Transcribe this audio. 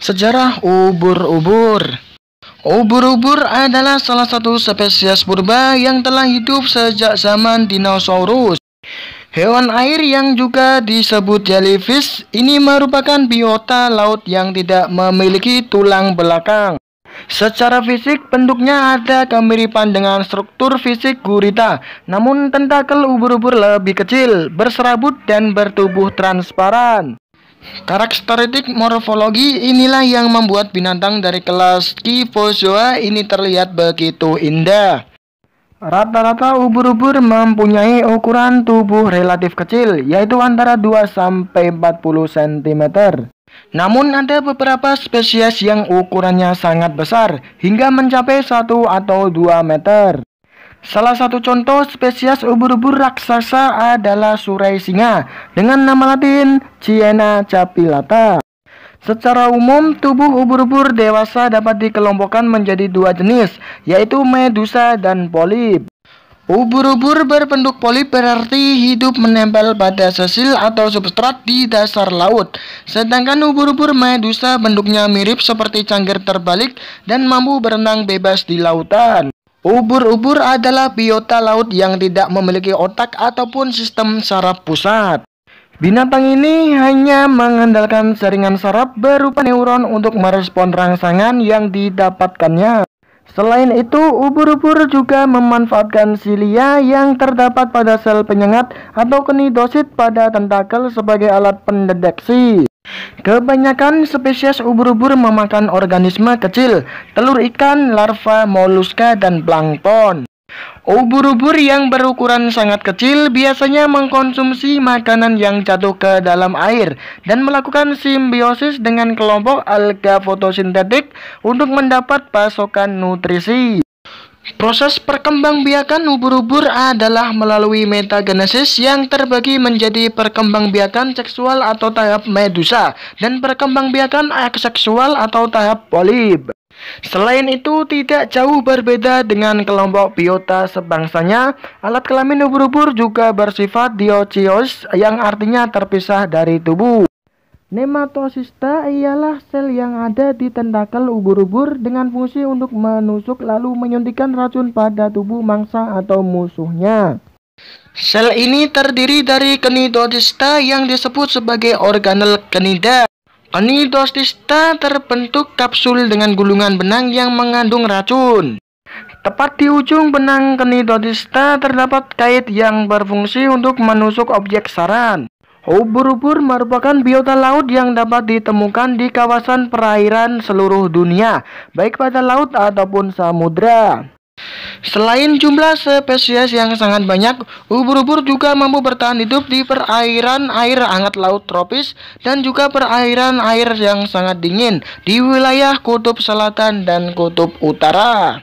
Sejarah ubur-ubur. Ubur-ubur adalah salah satu spesies purba yang telah hidup sejak zaman dinosaurus. Hewan air yang juga disebut jellyfish ini merupakan biota laut yang tidak memiliki tulang belakang. Secara fisik, bentuknya ada kemiripan dengan struktur fisik gurita, namun tentakel ubur-ubur lebih kecil, berserabut dan bertubuh transparan. Karakteristik morfologi inilah yang membuat binatang dari kelas Scyphozoa ini terlihat begitu indah. Rata-rata ubur-ubur mempunyai ukuran tubuh relatif kecil, yaitu antara 2–40 cm. Namun ada beberapa spesies yang ukurannya sangat besar, hingga mencapai 1 atau 2 meter. Salah satu contoh spesies ubur-ubur raksasa adalah surai singa dengan nama latin Chiena capillata. Secara umum, tubuh ubur-ubur dewasa dapat dikelompokkan menjadi 2 jenis, yaitu medusa dan polip. Ubur-ubur berbentuk polip berarti hidup menempel pada sesil atau substrat di dasar laut. Sedangkan ubur-ubur medusa bentuknya mirip seperti cangkir terbalik dan mampu berenang bebas di lautan. Ubur-ubur adalah biota laut yang tidak memiliki otak ataupun sistem saraf pusat. Binatang ini hanya mengandalkan jaringan saraf berupa neuron untuk merespon rangsangan yang didapatkannya. Selain itu, ubur-ubur juga memanfaatkan silia yang terdapat pada sel penyengat atau knidosit pada tentakel sebagai alat pendeteksi. Kebanyakan spesies ubur-ubur memakan organisme kecil, telur ikan, larva, moluska, dan plankton. Ubur-ubur yang berukuran sangat kecil biasanya mengkonsumsi makanan yang jatuh ke dalam air dan melakukan simbiosis dengan kelompok alga fotosintetik untuk mendapat pasokan nutrisi. Proses perkembangbiakan ubur-ubur adalah melalui metagenesis yang terbagi menjadi perkembangbiakan seksual atau tahap medusa dan perkembangbiakan aseksual atau tahap polip. Selain itu, tidak jauh berbeda dengan kelompok biota sebangsanya, alat kelamin ubur-ubur juga bersifat dioecious yang artinya terpisah dari tubuh. Nematosista ialah sel yang ada di tentakel ubur-ubur dengan fungsi untuk menusuk lalu menyuntikkan racun pada tubuh mangsa atau musuhnya. Sel ini terdiri dari cnidocista yang disebut sebagai organel cnida. Cnidocista terbentuk kapsul dengan gulungan benang yang mengandung racun. Tepat di ujung benang cnidocista terdapat kait yang berfungsi untuk menusuk objek saran. Ubur-ubur merupakan biota laut yang dapat ditemukan di kawasan perairan seluruh dunia, baik pada laut ataupun samudra. Selain jumlah spesies yang sangat banyak, ubur-ubur juga mampu bertahan hidup di perairan air hangat laut tropis dan juga perairan air yang sangat dingin di wilayah kutub selatan dan kutub utara.